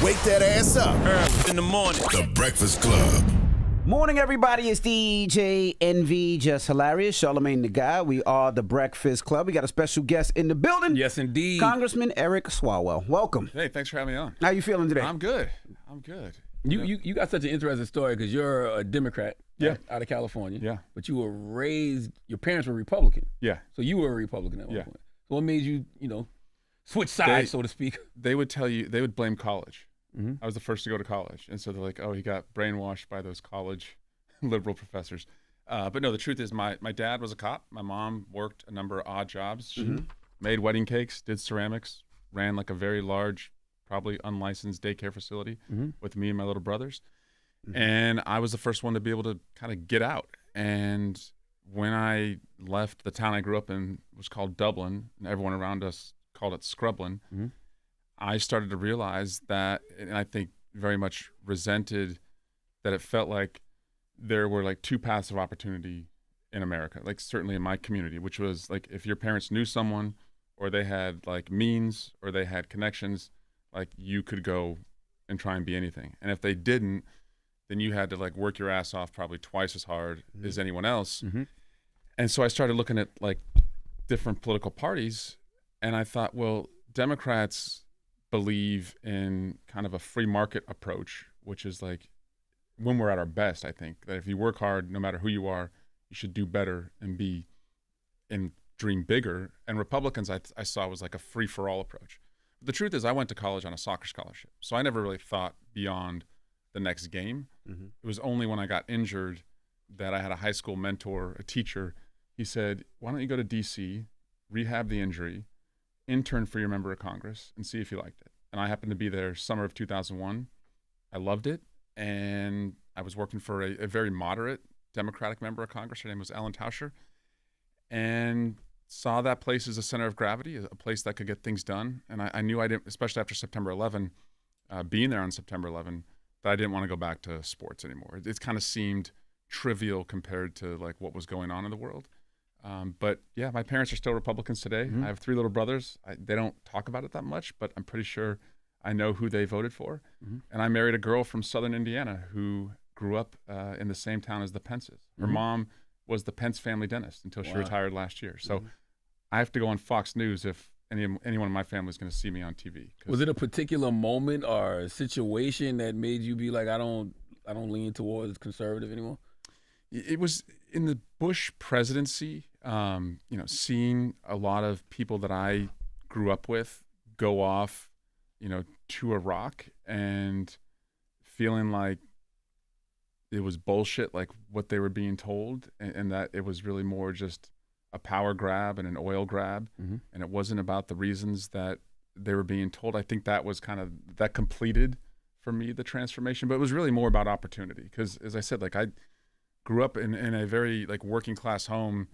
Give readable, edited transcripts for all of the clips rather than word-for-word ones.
Wake that ass up. Early in the morning. The Breakfast Club. Morning, everybody. It's DJ NV, just hilarious. Charlamagne the Guy. We are the Breakfast Club. We got a special guest in the building. Yes, indeed. Congressman Eric Swalwell. Welcome. Hey, thanks for having me on. How you feeling today? I'm good. You got such an interesting story because you're a Democrat out of California. Yeah. But you were raised, your parents were Republican. Yeah. So you were a Republican at one Yeah. point. So what made you, switch sides, so to speak? They would tell you, they would blame college. Mm-hmm. I was the first to go to college. And so they're like, oh, he got brainwashed by those college liberal professors. But no, the truth is my dad was a cop. My mom worked a number of odd jobs. She made wedding cakes, did ceramics, ran like a very large, probably unlicensed daycare facility with me and my little brothers. And I was the first one to be able to kind of get out. And when I left the town I grew up in, was called Dublin, and everyone around us called it Scrublin, I started to realize that, and I think very much resented that it felt like there were like two paths of opportunity in America, like certainly in my community, which was like if your parents knew someone or they had like means or they had connections, like you could go and try and be anything. And if they didn't, then you had to like work your ass off probably twice as hard as anyone else. And so I started looking at like different political parties, and I thought, well, Democrats believe in kind of a free market approach, which is like when we're at our best, I think that if you work hard, no matter who you are, you should do better and be and dream bigger. And Republicans I saw was like a free for all approach. But the truth is I went to college on a soccer scholarship. So I never really thought beyond the next game. It was only when I got injured that I had a high school mentor, a teacher. He said, why don't you go to DC, rehab the injury, intern for your member of Congress, and see if you liked it. And I happened to be there summer of 2001. I loved it. And I was working for a very moderate Democratic member of Congress. Her name was Ellen Tauscher. And saw that place as a center of gravity, a place that could get things done. And I knew I didn't, especially after September 11, being there on September 11, that I didn't want to go back to sports anymore. It kind of seemed trivial compared to like what was going on in the world. But yeah, my parents are still Republicans today. I have 3 little brothers. They don't talk about it that much, but I'm pretty sure I know who they voted for. And I married a girl from Southern Indiana who grew up in the same town as the Pences. Her mom was the Pence family dentist until she retired last year. So I have to go on Fox News if anyone in my family is going to see me on TV. Was it a particular moment or a situation that made you be like, I don't lean towards conservative anymore? It was in the Bush presidency, seeing a lot of people that I grew up with go off, to Iraq and feeling like it was bullshit, like what they were being told, and that it was really more just a power grab and an oil grab, and it wasn't about the reasons that they were being told. I think that was that completed for me the transformation, but it was really more about opportunity because, as I said, like I grew up in a very like working class home,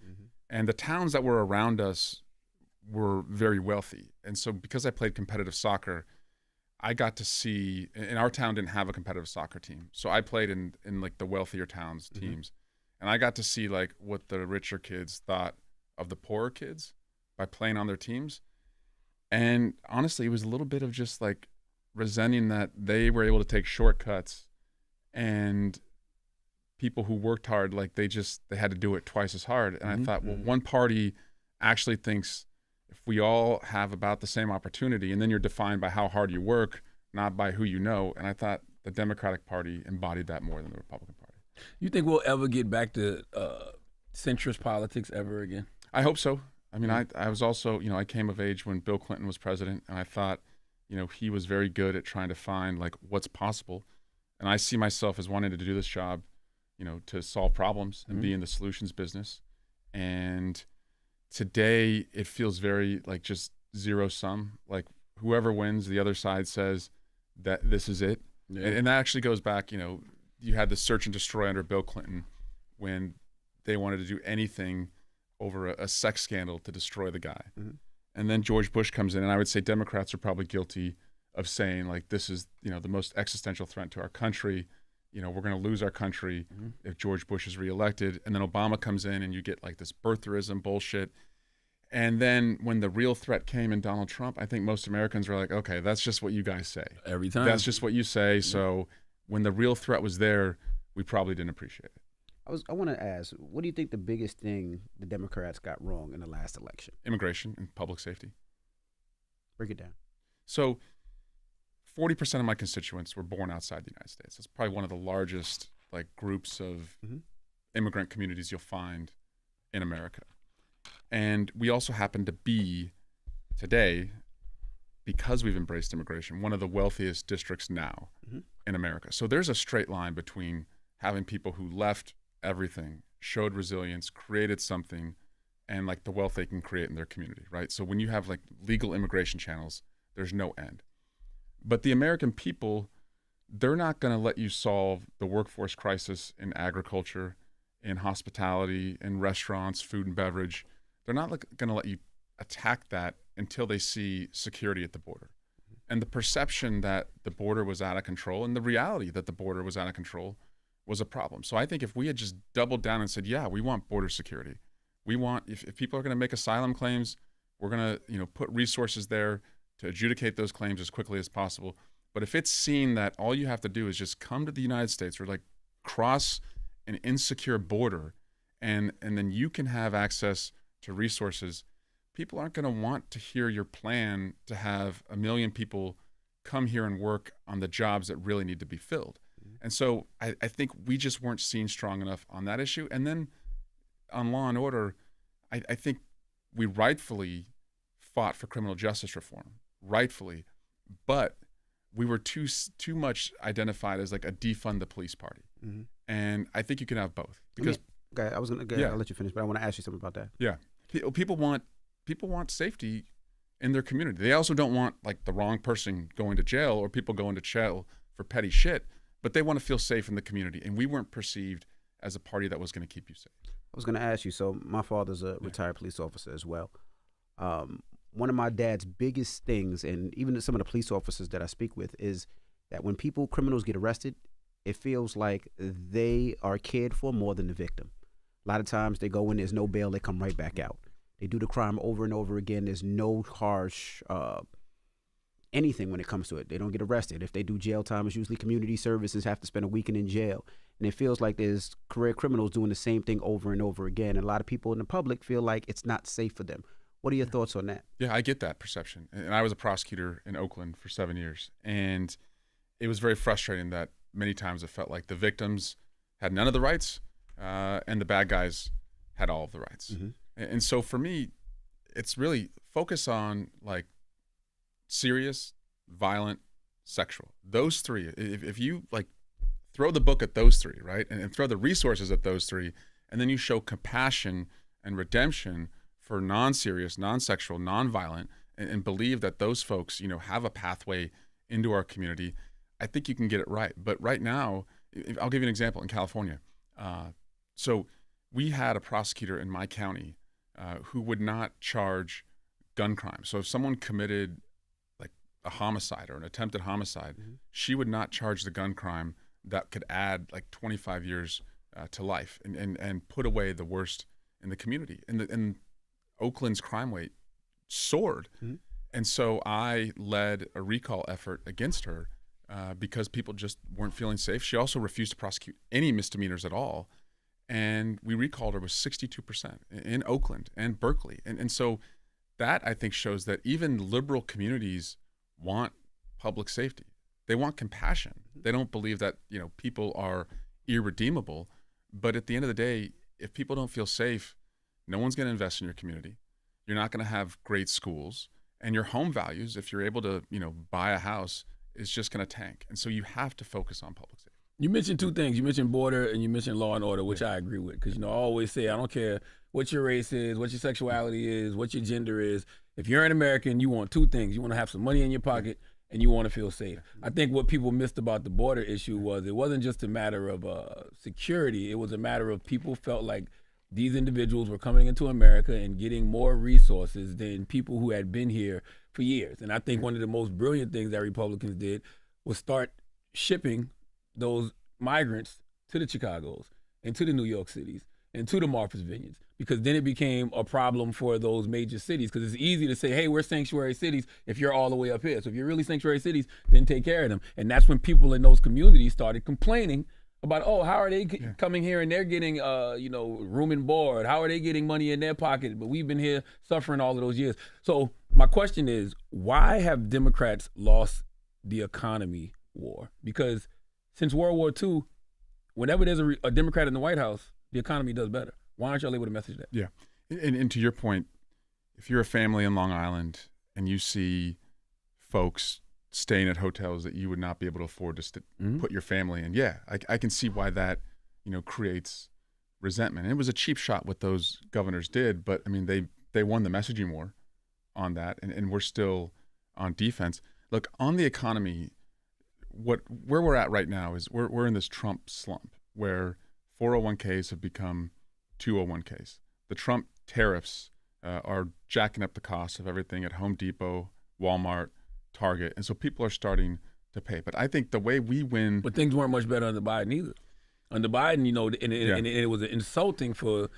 and the towns that were around us were very wealthy. And so because I played competitive soccer, I got to see, and our town didn't have a competitive soccer team. So I played in like the wealthier towns teams. And I got to see like what the richer kids thought of the poorer kids by playing on their teams. And honestly, it was a little bit of just like resenting that they were able to take shortcuts, and people who worked hard, like they had to do it twice as hard. And I thought, well, one party actually thinks if we all have about the same opportunity, and then you're defined by how hard you work, not by who you know. And I thought the Democratic Party embodied that more than the Republican Party. You think we'll ever get back to centrist politics ever again? I hope so. I mean, I was also, I came of age when Bill Clinton was president, and I thought, he was very good at trying to find like what's possible. And I see myself as wanting to do this job, to solve problems and be in the solutions business. And today it feels very like just zero sum. Like whoever wins, the other side says that this is it. Yeah. And that actually goes back, you had the search and destroy under Bill Clinton when they wanted to do anything over a sex scandal to destroy the guy. And then George Bush comes in, and I would say Democrats are probably guilty of saying like, this is, the most existential threat to our country. We're going to lose our country if George Bush is reelected. And then Obama comes in, and you get like this birtherism bullshit. And then when the real threat came in Donald Trump, I think most Americans were like, okay, that's just what you guys say. Every time. That's just what you say. So when the real threat was there, we probably didn't appreciate it. I want to ask, what do you think the biggest thing the Democrats got wrong in the last election? Immigration and public safety. Break it down. So 40% of my constituents were born outside the United States. That's probably one of the largest groups of immigrant communities you'll find in America. And we also happen to be today, because we've embraced immigration, one of the wealthiest districts now in America. So there's a straight line between having people who left everything, showed resilience, created something, and the wealth they can create in their community, right? So when you have legal immigration channels, there's no end. But the American people, they're not going to let you solve the workforce crisis in agriculture, in hospitality, in restaurants, food and beverage. They're not going to let you attack that until they see security at the border. And the perception that the border was out of control and the reality that the border was out of control was a problem. So I think if we had just doubled down and said, yeah, we want border security. We want, if people are going to make asylum claims, we're going to put resources there to adjudicate those claims as quickly as possible. But if it's seen that all you have to do is just come to the United States or cross an insecure border and then you can have access to resources, people aren't going to want to hear your plan to have 1 million people come here and work on the jobs that really need to be filled. And so I think we just weren't seen strong enough on that issue. And then on law and order, I think we rightfully fought for criminal justice reform, rightfully, but we were too much identified as a defund the police party. And I think you can have both. Because okay, I was gonna I'll let you finish, but I want to ask you something about that. Yeah, people want safety in their community. They also don't want the wrong person going to jail or people going to jail for petty shit, but they want to feel safe in the community. And we weren't perceived as a party that was going to keep you safe. I was going to ask you, so my father's a retired police officer as well. One of my dad's biggest things, and even some of the police officers that I speak with, is that when criminals get arrested, it feels like they are cared for more than the victim. A lot of times they go in, there's no bail, they come right back out. They do the crime over and over again. There's no harsh anything when it comes to it. They don't get arrested. If they do jail time, it's usually community services, have to spend a weekend in jail. And it feels like there's career criminals doing the same thing over and over again. And a lot of people in the public feel like it's not safe for them. What are your thoughts on that? Yeah, I get that perception. And I was a prosecutor in Oakland for 7 years. And it was very frustrating that many times it felt like the victims had none of the rights and the bad guys had all of the rights. And so for me, it's really focus on serious, violent, sexual. Those three. If you throw the book at those three, right, and throw the resources at those three, and then you show compassion and redemption for non-serious, non-sexual, non-violent, and believe that those folks, have a pathway into our community, I think you can get it right. But right now, I'll give you an example in California. So we had a prosecutor in my county who would not charge gun crime. So if someone committed a homicide or an attempted homicide, she would not charge the gun crime that could add 25 years to life and put away the worst in the community. And Oakland's crime rate soared. And so I led a recall effort against her because people just weren't feeling safe. She also refused to prosecute any misdemeanors at all. And we recalled her with 62% in Oakland and Berkeley. And so that, I think, shows that even liberal communities want public safety. They want compassion. They don't believe that, people are irredeemable. But at the end of the day, if people don't feel safe, no one's going to invest in your community. You're not going to have great schools. And your home values, if you're able to, buy a house, is just going to tank. And so you have to focus on public safety. You mentioned two things. You mentioned border and you mentioned law and order, which I agree with. Because, I always say, I don't care what your race is, what your sexuality is, what your gender is. If you're an American, you want two things. You want to have some money in your pocket and you want to feel safe. I think what people missed about the border issue was it wasn't just a matter of security. It was a matter of people felt like these individuals were coming into America and getting more resources than people who had been here for years. And I think one of the most brilliant things that Republicans did was start shipping those migrants to the Chicagos and to the New York cities and to the Martha's Vineyards, because then it became a problem for those major cities, because it's easy to say, hey, we're sanctuary cities if you're all the way up here. So if you're really sanctuary cities, then take care of them. And that's when people in those communities started complaining about, oh, how are they coming here and they're getting, room and board? How are they getting money in their pocket? But we've been here suffering all of those years. So my question is, why have Democrats lost the economy war? Because since World War II, whenever there's a Democrat in the White House, the economy does better. Why aren't y'all able to message that? Yeah. And to your point, if you're a family in Long Island and you see folks staying at hotels that you would not be able to afford to put your family in, I can see why that, creates resentment. And it was a cheap shot what those governors did, but I mean, they won the messaging war on that, and we're still on defense. Look, on the economy, where we're at right now is we're in this Trump slump where 401ks have become 201ks. The Trump tariffs are jacking up the cost of everything at Home Depot, Walmart, Target, and so people are starting to pay. But I think the way we win, but things weren't much better under Biden either. Under Biden, and it was insulting for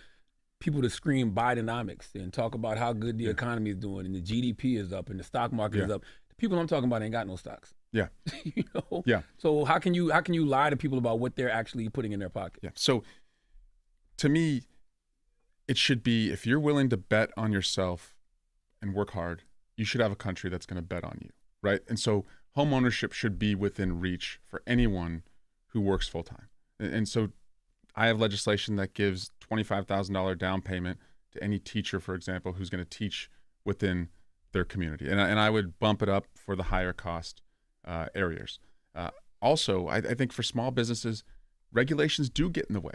people to scream Bidenomics and talk about how good the economy is doing and the GDP is up and the stock market is up. The people I'm talking about ain't got no stocks. Yeah. Yeah. So how can you lie to people about what they're actually putting in their pocket? Yeah. So to me, it should be, if you're willing to bet on yourself and work hard, you should have a country that's going to bet on you, right? And so home ownership should be within reach for anyone who works full time. And so I have legislation that gives $25,000 down payment to any teacher, for example, who's going to teach within their community. And I would bump it up for the higher cost areas. Also, I think for small businesses, regulations do get in the way.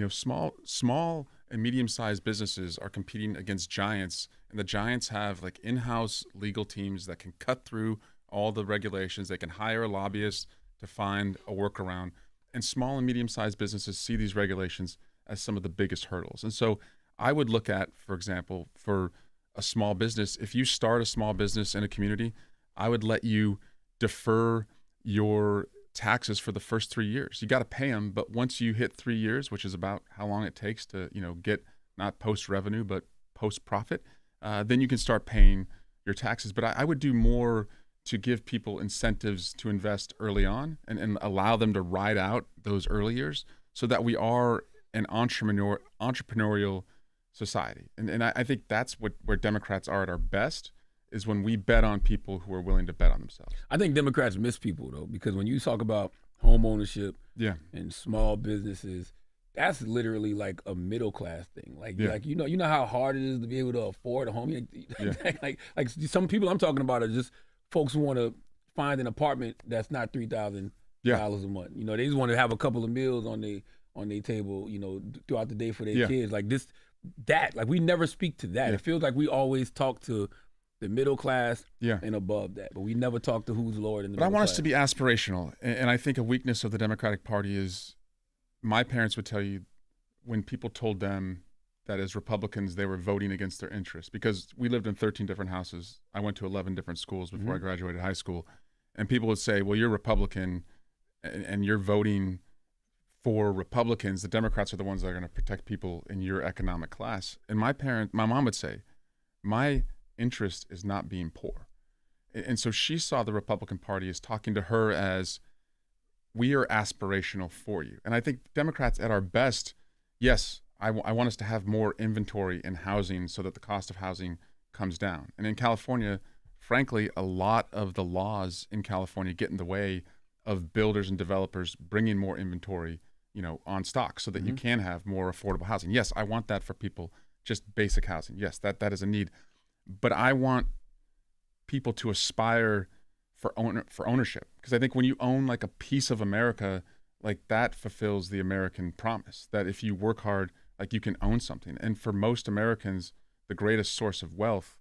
Small and medium-sized businesses are competing against giants, and the giants have like in-house legal teams that can cut through all the regulations. They can hire lobbyists to find a workaround. And small and medium-sized businesses see these regulations as some of the biggest hurdles. And so I would look at, for example, for a small business, if you start a small business in a community, I would let you defer your taxes for the first 3 years. You got to pay them, but once you hit 3 years, which is about how long it takes to, get not post revenue, but post profit, then you can start paying your taxes. But I would do more to give people incentives to invest early on and allow them to ride out those early years so that we are an entrepreneurial society. And I think that's where Democrats are at our best, is when we bet on people who are willing to bet on themselves. I think Democrats miss people, though, because when you talk about home ownership and small businesses, that's literally like a middle class thing. Like you know how hard it is to be able to afford a home. Like some people I'm talking about are just folks who want to find an apartment that's not $3,000 a month. They just want to have a couple of meals on their table, throughout the day for their kids. Like we never speak to that. It feels like we always talk to the middle class and above that, but we never talk to who's lower than the middle class. But I want us to be aspirational, and I think a weakness of the Democratic Party is, my parents would tell you, when people told them that as Republicans they were voting against their interests, because we lived in 13 different houses. I went to 11 different schools before I graduated high school, and people would say, well, you're Republican and you're voting for Republicans. The Democrats are the ones that are going to protect people in your economic class. And my mom would say, my interest is not being poor. And so she saw the Republican Party as talking to her as, we are aspirational for you. And I think Democrats at our best, yes, I want us to have more inventory in housing so that the cost of housing comes down. And in California, frankly, a lot of the laws in California get in the way of builders and developers bringing more inventory, on stock so that you can have more affordable housing. Yes, I want that for people, just basic housing. Yes, that is a need. But I want people to aspire for ownership, because I think when you own like a piece of America, like that fulfills the American promise that if you work hard, like you can own something. And for most Americans, the greatest source of wealth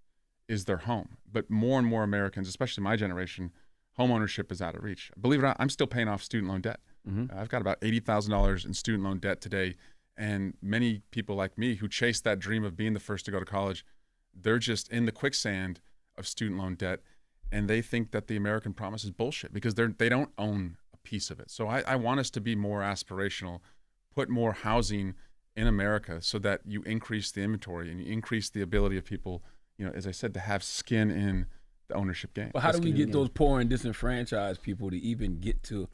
is their home. But more and more Americans, especially my generation, home ownership is out of reach. Believe it or not, I'm still paying off student loan debt. I've got about $80,000 in student loan debt today. And many people like me who chase that dream of being the first to go to college, they're just in the quicksand of student loan debt. And they think that the American promise is bullshit because they don't own a piece of it. So I want us to be more aspirational, put more housing in America so that you increase the inventory and you increase the ability of people, as I said, to have skin in the ownership game. But how do we get those poor and disenfranchised people to even get to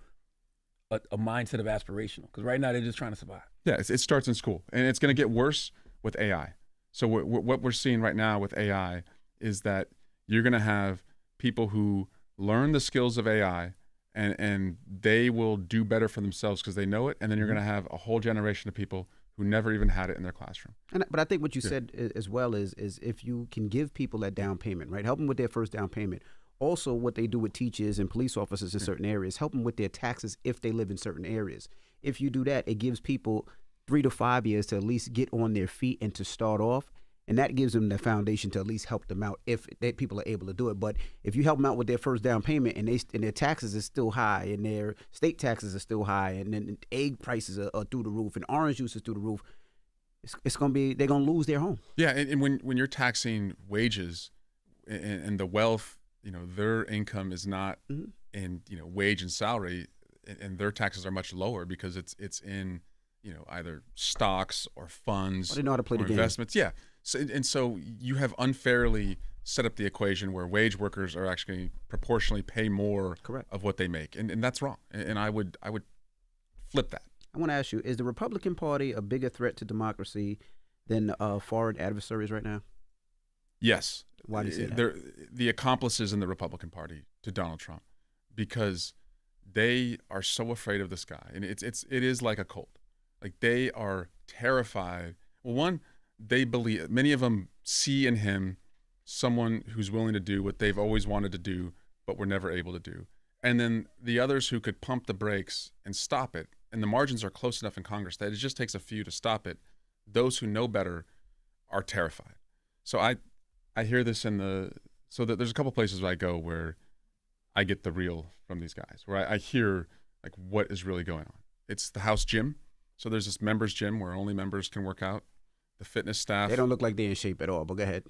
a mindset of aspirational? Because right now they're just trying to survive. Yeah, it starts in school, and it's going to get worse with AI. So what we're seeing right now with AI is that you're going to have people who learn the skills of AI, and they will do better for themselves because they know it, and then you're going to have a whole generation of people who never even had it in their classroom. But I think what you said as well is if you can give people that down payment, right? Help them with their first down payment. Also, what they do with teachers and police officers in certain areas, help them with their taxes if they live in certain areas. If you do that, it gives people 3 to 5 years to at least get on their feet and to start off. And that gives them the foundation to at least help them out if people are able to do it. But if you help them out with their first down payment and their taxes is still high and their state taxes are still high and then egg prices are through the roof and orange juice is through the roof, they're gonna lose their home. Yeah, and when you're taxing wages and the wealth, their income is not in wage and salary, and their taxes are much lower because it's in either stocks or funds. Well, they know how to play the game. Investments. Yeah. So you have unfairly set up the equation where wage workers are actually proportionally pay more of what they make, and that's wrong. And I would flip that. I want to ask you: is the Republican Party a bigger threat to democracy than foreign adversaries right now? Yes. Why do you say that? They're the accomplices in the Republican Party to Donald Trump, because they are so afraid of this guy, and it is like a cult. Like, they are terrified. Well, one, they believe, many of them see in him someone who's willing to do what they've always wanted to do, but were never able to do. And then the others who could pump the brakes and stop it, and the margins are close enough in Congress that it just takes a few to stop it. Those who know better are terrified. So I hear this so that there's a couple places where I go where I get the real from these guys, where I hear like what is really going on. It's the house gym. So there's this members gym where only members can work out. The fitness staff. They don't look like they're in shape at all, but go ahead.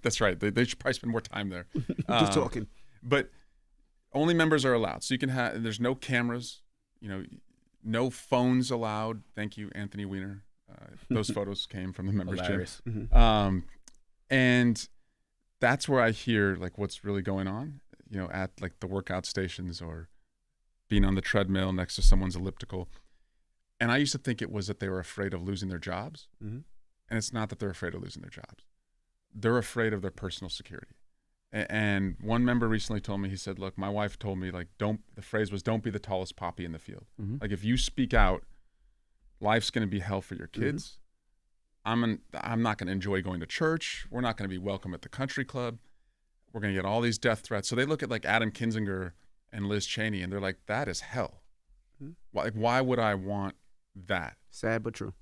That's right. They should probably spend more time there. Just talking. But only members are allowed. So you can have, there's no cameras, no phones allowed. Thank you, Anthony Weiner. Those photos came from the members Hilarious. gym. And that's where I hear like what's really going on, at like the workout stations or being on the treadmill next to someone's elliptical. And I used to think it was that they were afraid of losing their jobs. And it's not that they're afraid of losing their jobs. They're afraid of their personal security. And one member recently told me, he said, look, my wife told me, like, the phrase was, don't be the tallest poppy in the field. Like, if you speak out, life's going to be hell for your kids. I'm not going to enjoy going to church. We're not going to be welcome at the country club. We're going to get all these death threats. So they look at like Adam Kinzinger and Liz Cheney, and they're like, that is hell. Why would I want that? Sad but true.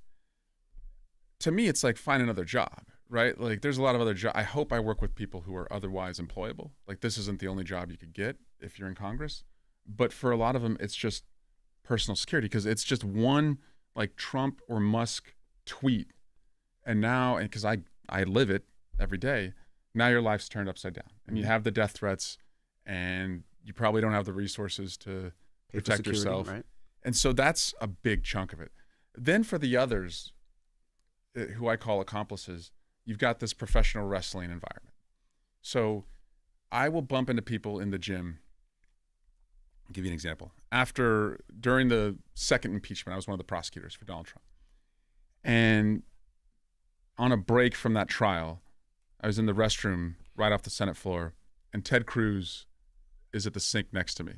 To me, it's like, find another job, right? Like, there's a lot of other jobs. I hope I work with people who are otherwise employable. Like, this isn't the only job you could get if you're in Congress. But for a lot of them, it's just personal security, because it's just one like Trump or Musk tweet. And now, and because I live it every day, now your life's turned upside down. And you have the death threats, and you probably don't have the resources to protect yourself. Right? And so that's a big chunk of it. Then for the others, who I call accomplices, you've got this professional wrestling environment. So I will bump into people in the gym. I'll give you an example. During the second impeachment, I was one of the prosecutors for Donald Trump. And on a break from that trial, I was in the restroom right off the Senate floor, and Ted Cruz is at the sink next to me.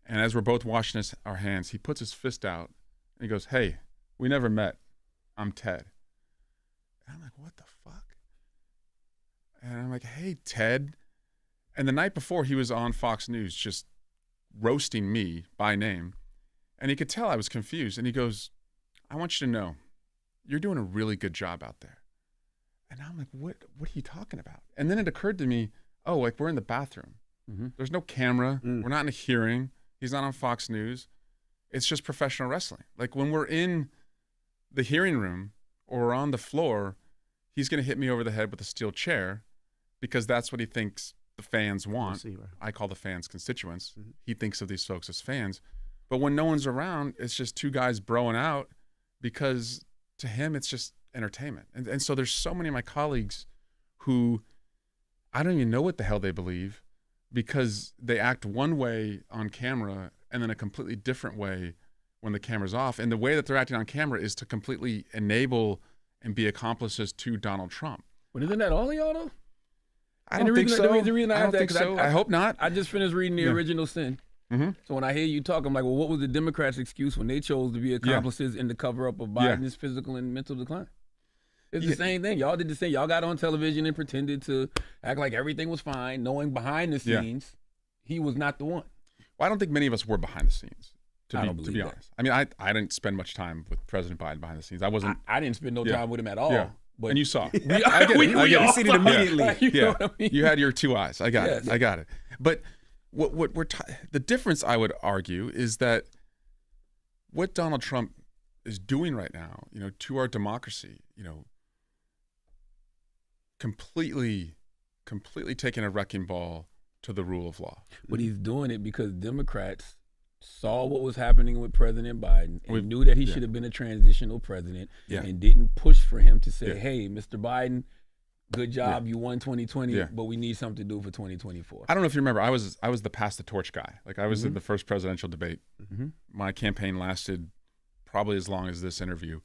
And as we're both washing our hands, he puts his fist out and he goes, hey, we never met. I'm Ted. And I'm like, what the fuck? And I'm like, hey, Ted. And the night before, he was on Fox News just roasting me by name. And he could tell I was confused. And he goes, I want you to know, you're doing a really good job out there. And I'm like, what are you talking about? And then it occurred to me, oh, like, we're in the bathroom. There's no camera. We're not in a hearing. He's not on Fox News. It's just professional wrestling. Like, when we're in the hearing room or we're on the floor, he's going to hit me over the head with a steel chair because that's what he thinks the fans want. I call the fans constituents. He thinks of these folks as fans. But when no one's around, it's just two guys broing out because to him, it's just entertainment. And so there's so many of my colleagues who I don't even know what the hell they believe because they act one way on camera and then a completely different way when the camera's off. And the way that they're acting on camera is to completely enable and be accomplices to Donald Trump. But isn't that all of y'all though? I don't think so. The reason I don't asked think that, so. I hope not. I just finished reading The Original Sin. Mm-hmm. So when I hear you talk, I'm like, well, what was the Democrats' excuse when they chose to be accomplices in the cover-up of Biden's physical and mental decline? It's the same thing. Y'all did the same. Y'all got on television and pretended to act like everything was fine, knowing behind the scenes he was not the one. Well, I don't think many of us were behind the scenes, to be that. honest. I mean, I didn't spend much time with President Biden behind the scenes. I wasn't. I didn't spend no time with him at all. Yeah. But and you saw. I get it. You seen it immediately. You know what I mean? You had your two eyes. I got it. I got it. But what the difference, I would argue, is that what Donald Trump is doing right now, to our democracy, completely taking a wrecking ball to the rule of law. But he's doing it because Democrats saw what was happening with President Biden and knew that he should have been a transitional president and didn't push for him to say, hey, Mr. Biden, good job, you won 2020, but we need something to do for 2024. I don't know if you remember, I was the pass the torch guy. Like I was in the first presidential debate. Mm-hmm. My campaign lasted probably as long as this interview.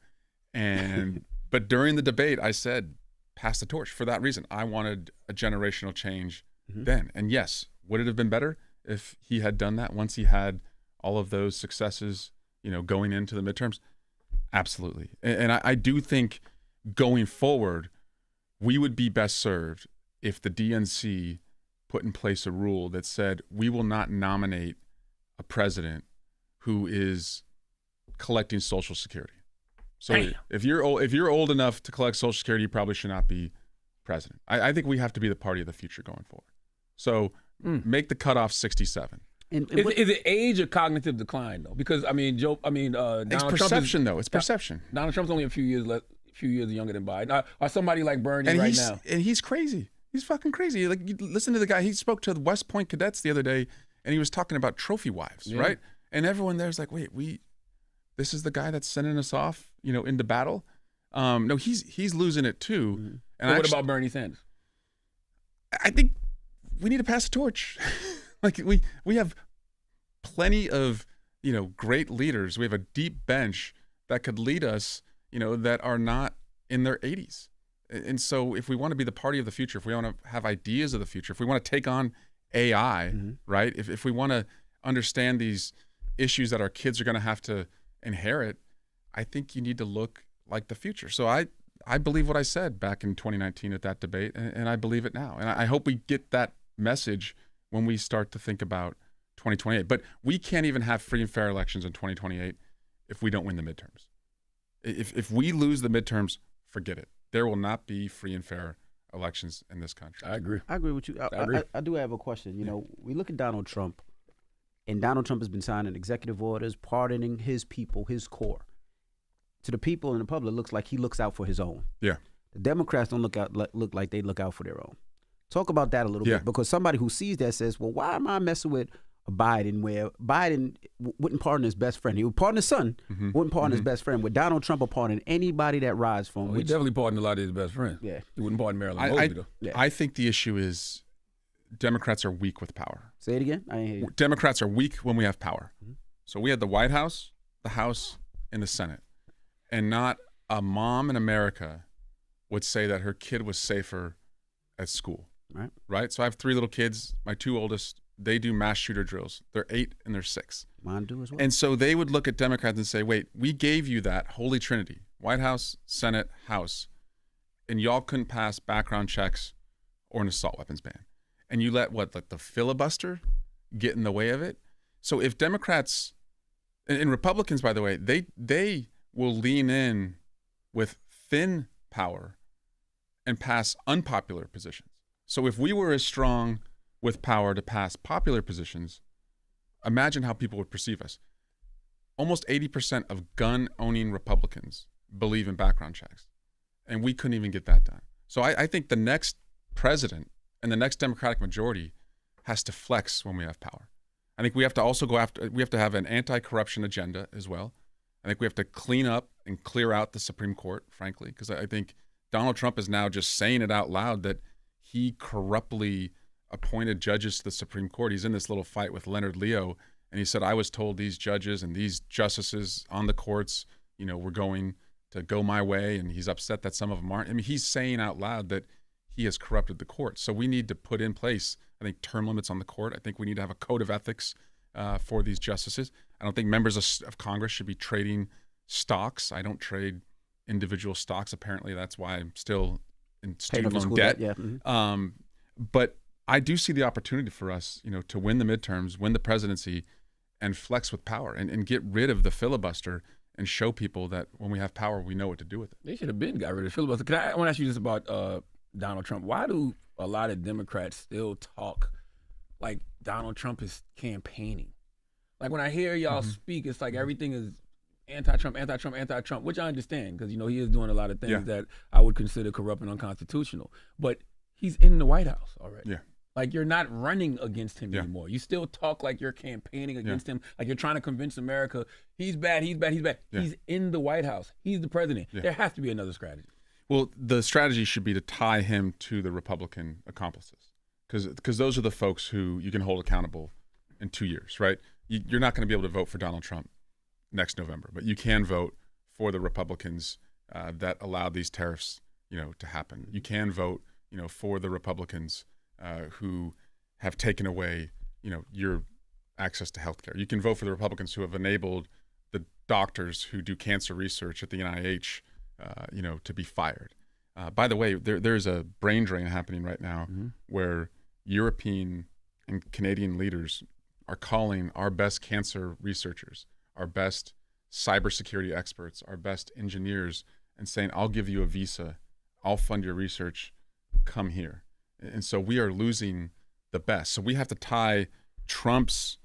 But during the debate, I said, pass the torch for that reason. I wanted a generational change then. And yes, would it have been better if he had done that once he had all of those successes, going into the midterms? Absolutely. And I do think going forward, we would be best served if the DNC put in place a rule that said we will not nominate a president who is collecting Social Security. So if you're old enough to collect Social Security, you probably should not be president. I think we have to be the party of the future going forward. So make the cutoff 67. Is it age or cognitive decline though? Because Donald it's perception though. It's perception. Donald Trump's only a few years younger than Biden. Or somebody like Bernie now. And he's crazy. He's fucking crazy. Like, you listen to the guy. He spoke to the West Point cadets the other day, and he was talking about trophy wives, right? And everyone there's like, wait, this is the guy that's sending us off, into battle. No, he's losing it too. Mm-hmm. And what about Bernie Sanders? I think we need to pass the torch. Like we have plenty of great leaders. We have a deep bench that could lead us, that are not in their 80s. And so if we want to be the party of the future, if we want to have ideas of the future, if we want to take on AI, right? If we want to understand these issues that our kids are going to have to inherit, I think you need to look like the future. So I believe what I said back in 2019 at that debate, and I believe it now. And I hope we get that message when we start to think about 2028. But we can't even have free and fair elections in 2028 if we don't win the midterms. If we lose the midterms, forget it. There will not be free and fair elections in this country. I agree. I agree with you. I do have a question. We look at Donald Trump, and Donald Trump has been signing executive orders, pardoning his people, his core. To the people in the public, it looks like he looks out for his own. Yeah. The Democrats don't look like they look out for their own. Talk about that a little bit, because somebody who sees that says, well, why am I messing with Biden where Biden wouldn't pardon his best friend? He would pardon his son, wouldn't pardon his best friend. With Donald Trump pardon anybody that rides from him. He definitely pardoned a lot of his best friends. Yeah. He wouldn't pardon Marilyn Mosley, though. Yeah. I think the issue is Democrats are weak with power. Say it again? I didn't hear you. Democrats are weak when we have power. So we had the White House, the House, and the Senate. And not a mom in America would say that her kid was safer at school. Right? So I have 3 little kids. My 2 oldest, they do mass shooter drills. They're 8 and they're 6. Mine do as well. And so they would look at Democrats and say, wait, we gave you that holy trinity, White House, Senate, House, and y'all couldn't pass background checks or an assault weapons ban. And you let the filibuster get in the way of it? So if Democrats, and Republicans, by the way, they will lean in with thin power and pass unpopular positions. So if we were as strong with power to pass popular positions, imagine how people would perceive us. Almost 80% of gun-owning Republicans believe in background checks, and we couldn't even get that done. So I think the next president and the next Democratic majority has to flex when we have power. I think we have to also we have to have an anti-corruption agenda as well. I think we have to clean up and clear out the Supreme Court, frankly, because I think Donald Trump is now just saying it out loud that he corruptly appointed judges to the Supreme Court. He's in this little fight with Leonard Leo, and he said, I was told these judges and these justices on the courts, were going to go my way, and he's upset that some of them aren't. I mean, he's saying out loud that he has corrupted the court. So we need to put in place, I think, term limits on the court. I think we need to have a code of ethics for these justices. I don't think members of Congress should be trading stocks. I don't trade individual stocks. Apparently, that's why I'm still in student loan debt. Yeah. Mm-hmm. But I do see the opportunity for us, to win the midterms, win the presidency, and flex with power and get rid of the filibuster and show people that when we have power, we know what to do with it. They should have been got rid of the filibuster. I want to ask you this about Donald Trump. Why do a lot of Democrats still talk like Donald Trump is campaigning? Like when I hear y'all speak, it's like everything is anti-Trump, anti-Trump, anti-Trump, which I understand because, he is doing a lot of things that I would consider corrupt and unconstitutional. But he's in the White House already. Yeah. Like you're not running against him anymore. You still talk like you're campaigning against him, like you're trying to convince America he's bad, he's bad, he's bad. Yeah. He's in the White House. He's the president. Yeah. There has to be another strategy. Well, the strategy should be to tie him to the Republican accomplices because those are the folks who you can hold accountable in 2 years, right? You're not going to be able to vote for Donald Trump next November, but you can vote for the Republicans that allowed these tariffs, to happen. You can vote, for the Republicans who have taken away, your access to health care. You can vote for the Republicans who have enabled the doctors who do cancer research at the NIH, to be fired. By the way, there's a brain drain happening right now where European and Canadian leaders are calling our best cancer researchers, our best cybersecurity experts, our best engineers, and saying, I'll give you a visa, I'll fund your research, come here. And so we are losing the best. So we have to tie Trump's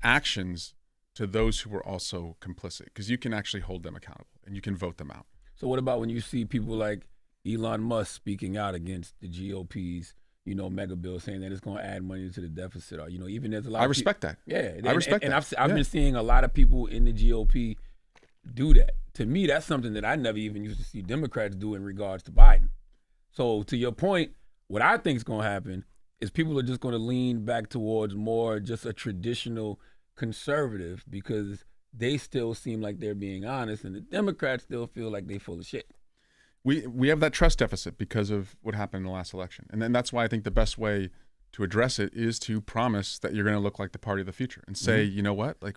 actions to those who were also complicit because you can actually hold them accountable and you can vote them out. So what about when you see people like Elon Musk speaking out against the GOP's, mega bill, saying that it's going to add money to the deficit, or even there's a lot. I respect that. Yeah, I respect that. And I've been seeing a lot of people in the GOP do that. To me, that's something that I never even used to see Democrats do in regards to Biden. So to your point, what I think is going to happen is people are just going to lean back towards more just a traditional conservative because they still seem like they're being honest, and the Democrats still feel like they're full of shit. We have that trust deficit because of what happened in the last election. And then that's why I think the best way to address it is to promise that you're going to look like the party of the future and say, you know what, like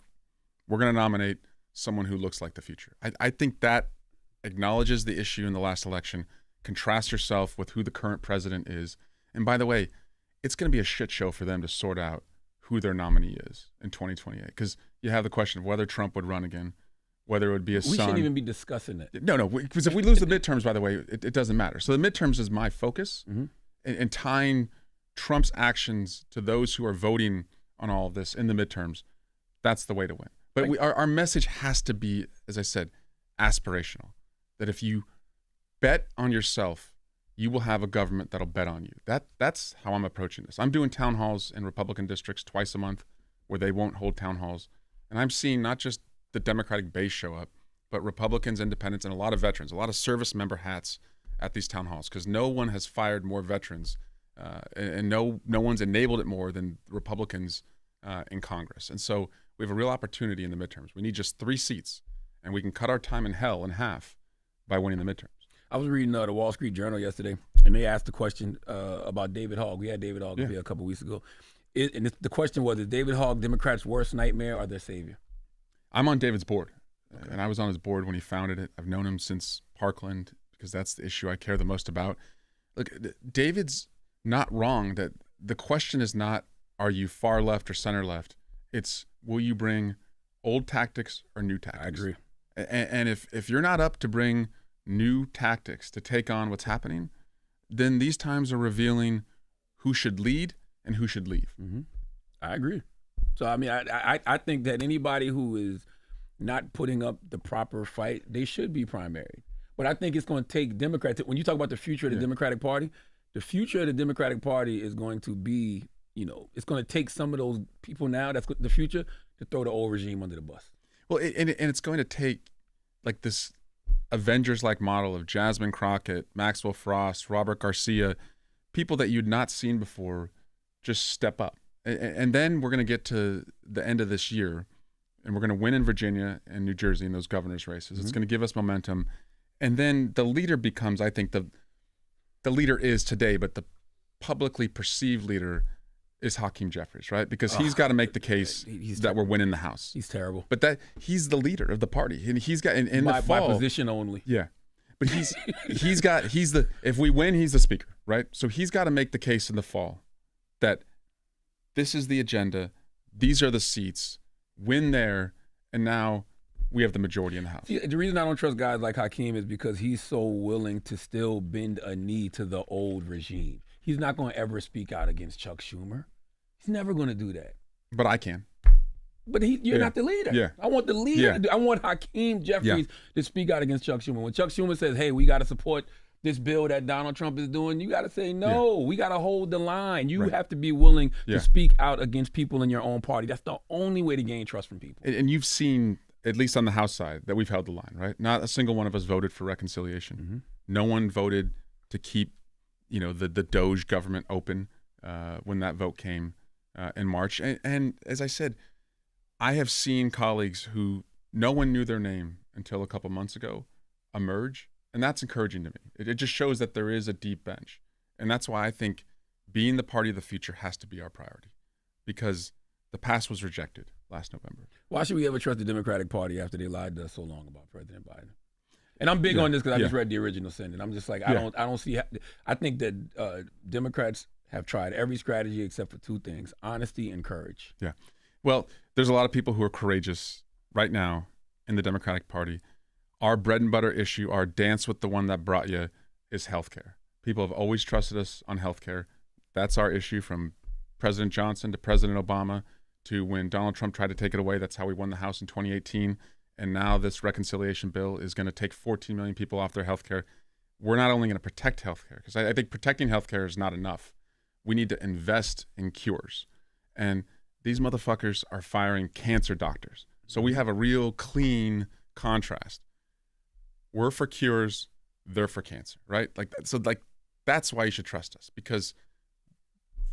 we're going to nominate someone who looks like the future. I think that acknowledges the issue in the last election, contrast yourself with who the current president is. And by the way, it's going to be a shit show for them to sort out who their nominee is in 2028 because you have the question of whether Trump would run again, whether it would be a son. We shouldn't even be discussing it. No, because if we lose the midterms, by the way, it doesn't matter. So the midterms is my focus, and tying Trump's actions to those who are voting on all of this in the midterms, that's the way to win. But our message has to be, as I said, aspirational. That if you bet on yourself, you will have a government that'll bet on you. That's how I'm approaching this. I'm doing town halls in Republican districts twice a month where they won't hold town halls. And I'm seeing not just the Democratic base show up, but Republicans, independents, and a lot of veterans, a lot of service member hats at these town halls because no one has fired more veterans and no one's enabled it more than Republicans in Congress. And so we have a real opportunity in the midterms. We need just 3 seats, and we can cut our time in hell in half by winning the midterms. I was reading the Wall Street Journal yesterday, and they asked the question about David Hogg. We had David Hogg here a couple weeks ago. The question was, is David Hogg Democrats' worst nightmare or their savior? I'm on David's board, and I was on his board when he founded it. I've known him since Parkland because that's the issue I care the most about. Look, David's not wrong that the question is not, are you far left or center left? It's, will you bring old tactics or new tactics? I agree. And if you're not up to bring new tactics to take on what's happening, then these times are revealing who should lead and who should leave. I agree. So, I mean, I think that anybody who is not putting up the proper fight, they should be primary. But I think it's going to take Democrats, when you talk about the future of the Democratic Party, the future of the Democratic Party is going to be, it's going to take some of those people now, that's the future, to throw the old regime under the bus. Well, and it's going to take, like this Avengers-like model of Jasmine Crockett, Maxwell Frost, Robert Garcia, people that you'd not seen before just step up. And then we're going to get to the end of this year, and we're going to win in Virginia and New Jersey in those governor's races. It's going to give us momentum. And then the leader becomes, I think, the leader is today, but the publicly perceived leader is Hakeem Jeffries, right? Because he's got to make the case that we're winning the House. He's terrible. But that he's the leader of the party, and he's got in by, the fall, by position only. Yeah, but he's the if we win, he's the speaker, right? So he's got to make the case in the fall that this is the agenda, these are the seats, win there, and now we have the majority in the House. See, the reason I don't trust guys like Hakeem is because he's so willing to still bend a knee to the old regime. He's not going to ever speak out against Chuck Schumer. He's never going to do that. But I can. But you're not the leader. Yeah. I want the leader. Yeah. I want Hakeem Jeffries to speak out against Chuck Schumer. When Chuck Schumer says, hey, we got to support this bill that Donald Trump is doing, you got to say, no, we got to hold the line. You have to be willing to speak out against people in your own party. That's the only way to gain trust from people. And you've seen, at least on the House side, that we've held the line, right? Not a single one of us voted for reconciliation. Mm-hmm. No one voted to keep, the Doge government open when that vote came in March. And as I said, I have seen colleagues who no one knew their name until a couple months ago emerge, and that's encouraging to me. It just shows that there is a deep bench. And that's why I think being the party of the future has to be our priority, because the past was rejected last November. Why should we ever trust the Democratic Party after they lied to us so long about President Biden? And I'm big on this because I just read the original Senate. I'm just like, I don't see. I think that Democrats have tried every strategy except for two things: honesty and courage. Yeah. Well, there's a lot of people who are courageous right now in the Democratic Party. Our bread and butter issue, our dance with the one that brought you, is healthcare. People have always trusted us on healthcare. That's our issue, from President Johnson to President Obama to when Donald Trump tried to take it away. That's how we won the House in 2018. And now this reconciliation bill is going to take 14 million people off their health care. We're not only going to protect health care, because I think protecting health care is not enough. We need to invest in cures. And these motherfuckers are firing cancer doctors. So we have a real clean contrast. We're for cures, they're for cancer, right? That's why you should trust us, because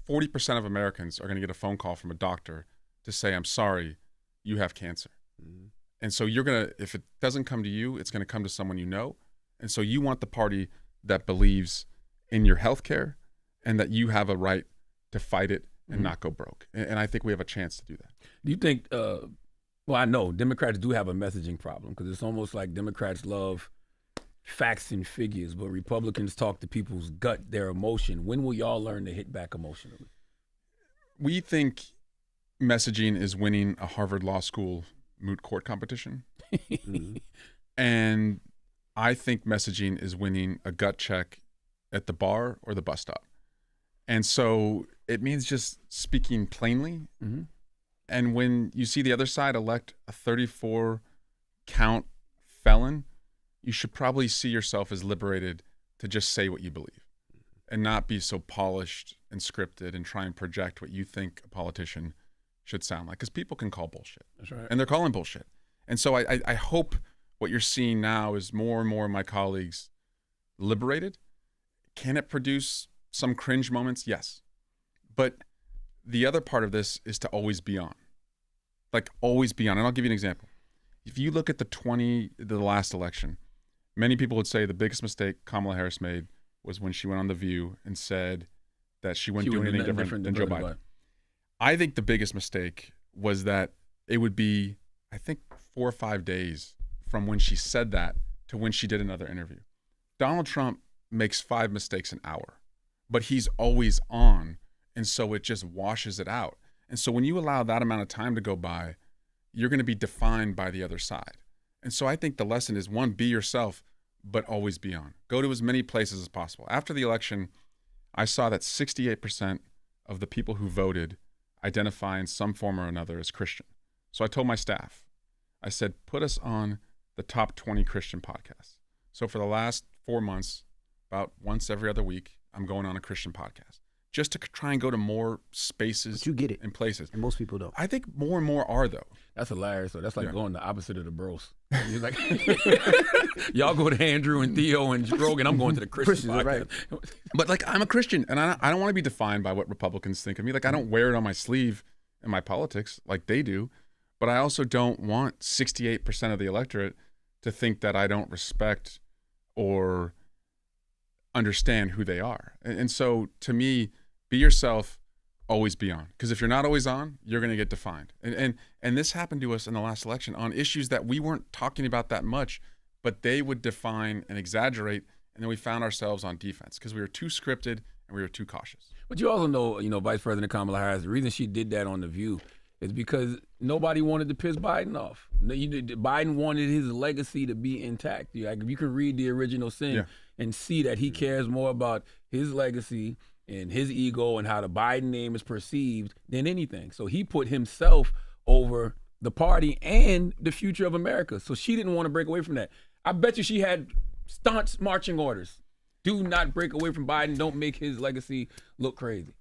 40% of Americans are going to get a phone call from a doctor to say, I'm sorry, you have cancer. Mm-hmm. And so you're going to, if it doesn't come to you, it's going to come to someone you know. And so you want the party that believes in your health care and that you have a right to fight it and not go broke. And I think we have a chance to do that. Do you think, well, I know Democrats do have a messaging problem, because it's almost like Democrats love facts and figures, but Republicans talk to people's gut, their emotion. When will y'all learn to hit back emotionally? We think messaging is winning a Harvard Law School moot court competition. And I think messaging is winning a gut check at the bar or the bus stop. And so it means just speaking plainly. Mm-hmm. And when you see the other side elect a 34 count felon, you should probably see yourself as liberated to just say what you believe and not be so polished and scripted and try and project what you think a politician should sound like, because people can call bullshit. That's right. And they're calling bullshit. And so I hope what you're seeing now is more and more of my colleagues liberated. Can it produce some cringe moments? Yes. But the other part of this is to always be on. Like, always be on. And I'll give you an example. If you look at the last election, many people would say the biggest mistake Kamala Harris made was when she went on The View and said that she wouldn't do anything different than Joe Biden. I think the biggest mistake was that it would be, I think, 4 or 5 days from when she said that to when she did another interview. Donald Trump makes 5 mistakes an hour, but he's always on, and so it just washes it out. And so when you allow that amount of time to go by, you're going to be defined by the other side. And so I think the lesson is, one, be yourself, but always be on. Go to as many places as possible. After the election, I saw that 68% of the people who voted identify in some form or another as Christian. So I told my staff, I said, put us on the top 20 Christian podcasts. So for the last 4 months, about once every other week, I'm going on a Christian podcast, just to try and go to more spaces But you get it. and places. And most people don't. I think more and more are, though. That's hilarious. So that's like Yeah. going the opposite of the bros. You're like, y'all go to Andrew and Theo and Rogan. I'm going to the Christian Christians, podcast. But like, I'm a Christian, and I don't want to be defined by what Republicans think of me. Like, I don't wear it on my sleeve in my politics like they do. But I also don't want 68% of the electorate to think that I don't respect or understand who they are. And so, to me, be yourself, always be on. Because if you're not always on, you're going to get defined. And this happened to us in the last election on issues that we weren't talking about that much, but they would define and exaggerate, and then we found ourselves on defense because we were too scripted and we were too cautious. But you also know, Vice President Kamala Harris, the reason she did that on The View is because nobody wanted to piss Biden off. Biden wanted his legacy to be intact. Like, you can read the original sin and see that he cares more about his legacy and his ego and how the Biden name is perceived than anything. So he put himself over the party and the future of America. So she didn't want to break away from that. I bet you she had staunch marching orders. Do not break away from Biden. Don't make his legacy look crazy.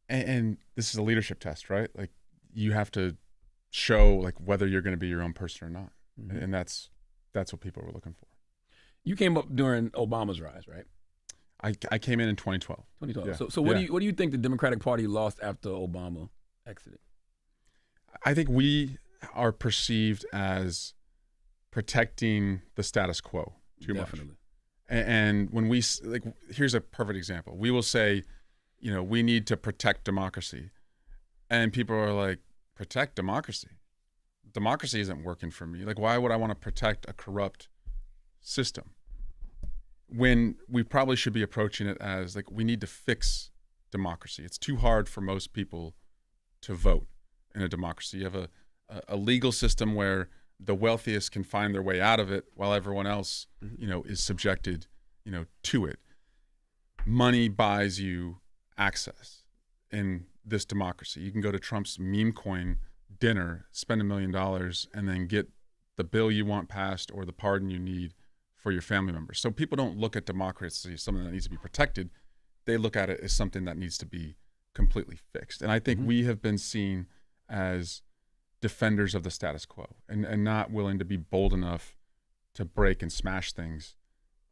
And this is a leadership test, right? Like, you have to show like whether you're going to be your own person or not. Mm-hmm. And that's what people were looking for. You came up during Obama's rise, right? I came in 2012. 2012. Yeah. So what do you think the Democratic Party lost after Obama exited? I think we are perceived as protecting the status quo too much. And when we, like, here's a perfect example. We will say, we need to protect democracy. And people are like, protect democracy? Democracy isn't working for me. Like, why would I want to protect a corrupt system? When we probably should be approaching it as, like, we need to fix democracy. It's too hard for most people to vote in a democracy. You have a legal system where the wealthiest can find their way out of it while everyone else, is subjected, to it. Money buys you access in this democracy. You can go to Trump's meme coin dinner, spend $1 million, and then get the bill you want passed or the pardon you need for your family members. So people don't look at democracy as something that needs to be protected. They look at it as something that needs to be completely fixed. And I think we have been seen as defenders of the status quo and not willing to be bold enough to break and smash things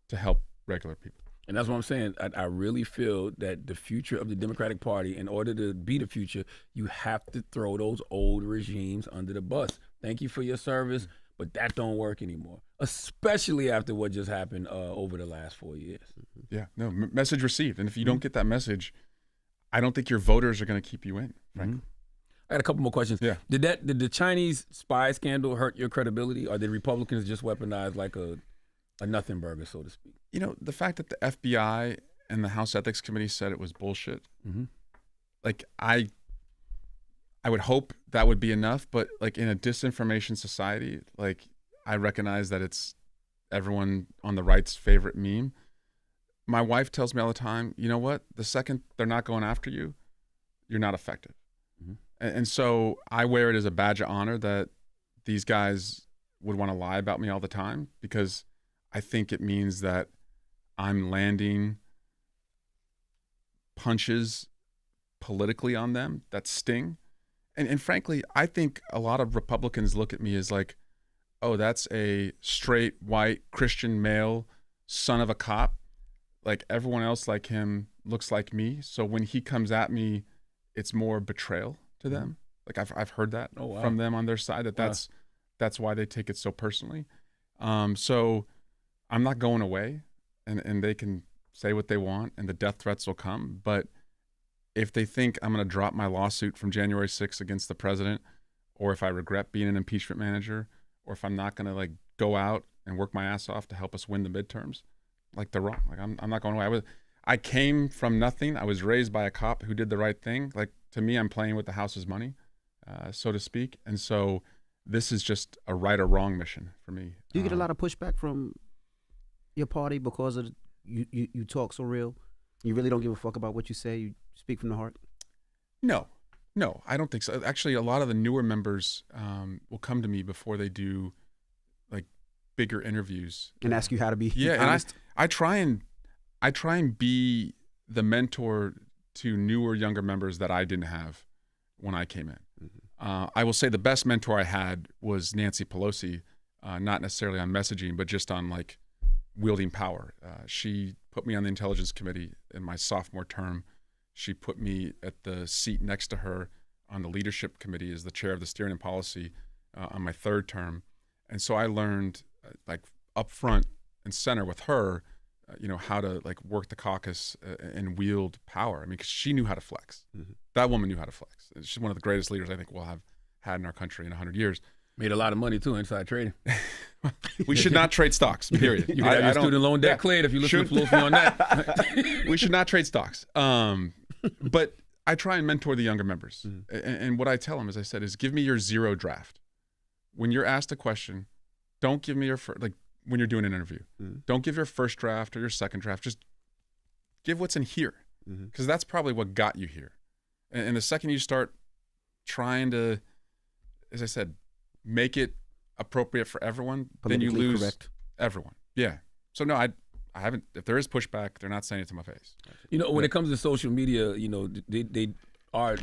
to help regular people. And that's what I'm saying. I really feel that the future of the Democratic Party, in order to be the future, you have to throw those old regimes under the bus. Thank you for your service, but that don't work anymore, especially after what just happened over the last 4 years. Yeah, no, message received. And if you don't get that message, I don't think your voters are going to keep you in, frankly. I got a couple more questions. Yeah. Did the Chinese spy scandal hurt your credibility, or did Republicans just weaponize like a nothing burger, so to speak? The fact that the FBI and the House Ethics Committee said it was bullshit, like, I would hope that would be enough, but like, in a disinformation society, like, I recognize that it's everyone on the right's favorite meme. My wife tells me all the time, you know what? The second they're not going after you, you're not effective. And so I wear it as a badge of honor that these guys would want to lie about me all the time, because I think it means that I'm landing punches politically on them that sting. And frankly, I think a lot of Republicans look at me as like, oh, that's a straight, white, Christian male, son of a cop. Like, everyone else like him looks like me. So when he comes at me, it's more betrayal to them. Like, I've heard that from them on their side, that's why they take it so personally. So I'm not going away, and they can say what they want, and the death threats will come. But if they think I'm going to drop my lawsuit from January 6th against the president, or if I regret being an impeachment manager, or if I'm not going to like go out and work my ass off to help us win the midterms, like, they're wrong. Like, I'm not going away. I came from nothing. I was raised by a cop who did the right thing. Like, to me, I'm playing with the house's money, so to speak. And so this is just a right or wrong mission for me. Do you get a lot of pushback from your party because of you talk so real? You really don't give a fuck about what you say? You speak from the heart? No, I don't think so. Actually, a lot of the newer members will come to me before they do like bigger interviews and ask you how to be honest. And I try and be the mentor to newer, younger members that I didn't have when I came in. I will say the best mentor I had was Nancy Pelosi, not necessarily on messaging, but just on like wielding power. She put me on the Intelligence Committee in my sophomore term. She put me at the seat next to her on the Leadership Committee as the chair of the Steering and Policy on my third term. And so I learned like up front and center with her, how to like work the caucus and wield power. I mean, 'cause she knew how to flex. That woman knew how to flex. She's one of the greatest leaders I think we'll have had in our country in 100 years. Made a lot of money too inside trading. We should not trade stocks, period. You can have your student loan debt cleared if you listen to Pelosi on that. We should not trade stocks. But I try and mentor the younger members. And what I tell them, as I said, is give me your zero draft. When you're asked a question, don't give me your first, like when you're doing an interview, don't give your first draft or your second draft. Just give what's in here, because that's probably what got you here. And the second you start trying to, as I said, make it appropriate for everyone, then you lose everyone. Yeah. So no, I haven't. If there is pushback, they're not saying it to my face. When it comes to social media, they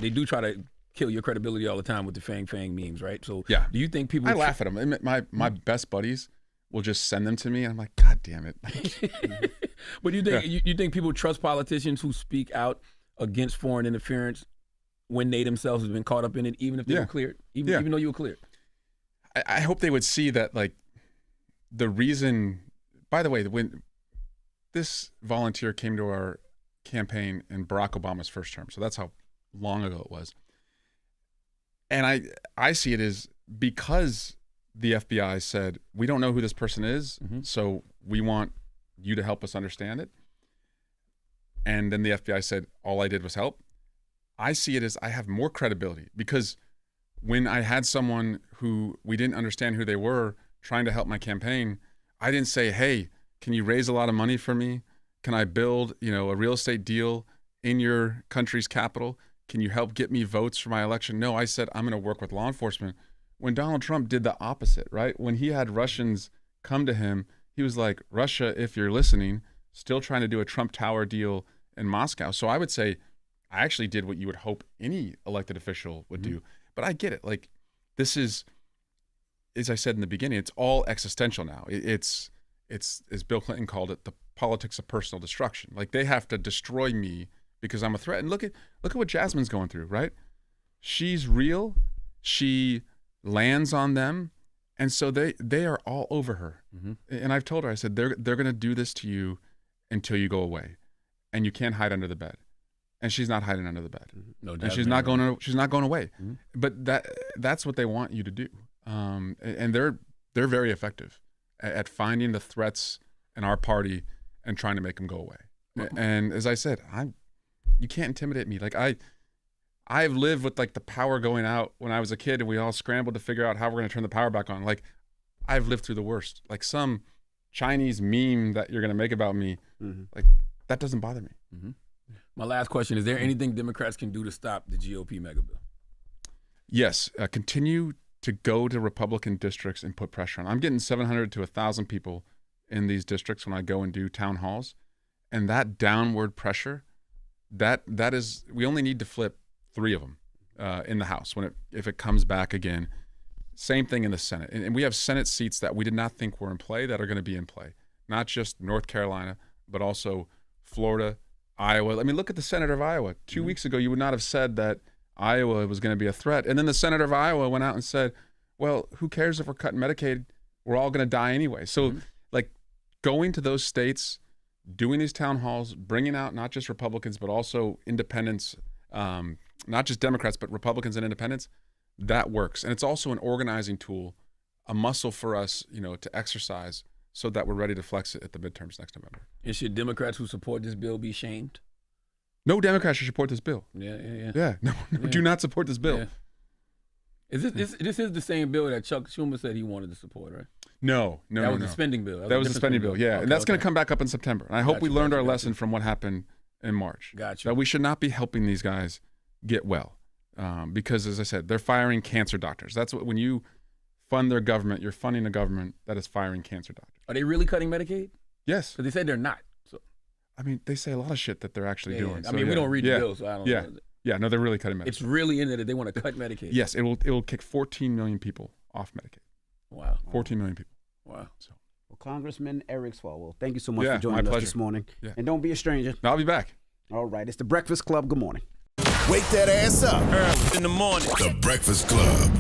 do try to kill your credibility all the time with the Fang memes, right? So yeah. Do you think people? I laugh at them. My best buddies will just send them to me, and I'm like, God damn it. But do you think you think people trust politicians who speak out against foreign interference when they themselves have been caught up in it, even if they were cleared, even though you were cleared? I hope they would see that, like, the reason. By the way, when this volunteer came to our campaign in Barack Obama's first term, so that's how long ago it was. And I see it as because the FBI said, we don't know who this person is, so we want you to help us understand it. And then the FBI said, all I did was help. I see it as I have more credibility, because when I had someone who we didn't understand who they were trying to help my campaign, I didn't say, hey, can you raise a lot of money for me? Can I build, a real estate deal in your country's capital? Can you help get me votes for my election? No, I said, I'm going to work with law enforcement. When Donald Trump did the opposite, right? When he had Russians come to him, he was like, Russia, if you're listening, still trying to do a Trump Tower deal in Moscow. So I would say I actually did what you would hope any elected official would do. But I get it. Like, this is, as I said in the beginning, it's all existential now. It's as Bill Clinton called it, the politics of personal destruction. Like, they have to destroy me because I'm a threat. And look at what Jasmine's going through, right? She's real. She lands on them, and so they are all over her. And I've told her, I said, they're going to do this to you until you go away, and you can't hide under the bed. And she's not hiding under the bed. No doubt. And she's not going away. But that's what they want you to do. And they're very effective at finding the threats in our party and trying to make them go away. And as I said, you can't intimidate me. Like, I've lived with like the power going out when I was a kid, and we all scrambled to figure out how we're going to turn the power back on. Like, I've lived through the worst. Like, some Chinese meme that you're going to make about me, like, that doesn't bother me. My last question, is there anything Democrats can do to stop the GOP mega bill? Yes. Continue to go to Republican districts and put pressure on. I'm getting 700 to 1,000 people in these districts when I go and do town halls. And that downward pressure, that is, we only need to flip 3 of them in the House if it comes back again. Same thing in the Senate. And we have Senate seats that we did not think were in play that are going to be in play. Not just North Carolina, but also Florida, Iowa. I mean, look at the senator of Iowa. 2 weeks ago, you would not have said that Iowa was going to be a threat. And then the senator of Iowa went out and said, well, who cares if we're cutting Medicaid? We're all going to die anyway. So, like, going to those states, doing these town halls, bringing out not just Republicans, but also independents, not just Democrats, but Republicans and independents, that works. And it's also an organizing tool, a muscle for us, to exercise so that we're ready to flex it at the midterms next November. And should Democrats who support this bill be shamed? No Democrats should support this bill. Yeah. No, do not support this bill. Yeah. This is the same bill that Chuck Schumer said he wanted to support, right? No. That was the spending bill. That was the spending bill, yeah. Okay, and that's going to come back up in September. And I hope we learned our lesson from what happened in March. Gotcha. That we should not be helping these guys get well. Because, as I said, they're firing cancer doctors. That's what, when you fund their government, you're funding a government that is firing cancer doctors. Are they really cutting Medicaid? Yes. Because they said they're not. So I mean, they say a lot of shit that they're actually doing. I So, mean, we don't read the yeah. bill, so I don't Yeah. know. Yeah, no, they're really cutting Medicaid. It's really in there that they want to cut Medicaid. Yes, it will kick 14 million people off Medicaid. Wow. 14 million people. Wow. So Well, Congressman Eric Swalwell, thank you so much Yeah, for joining my us pleasure. this morning. Yeah. And don't be a stranger. now I'll be back. All right, it's the Breakfast Club. Good morning. Wake that ass up. In the morning. The Breakfast Club.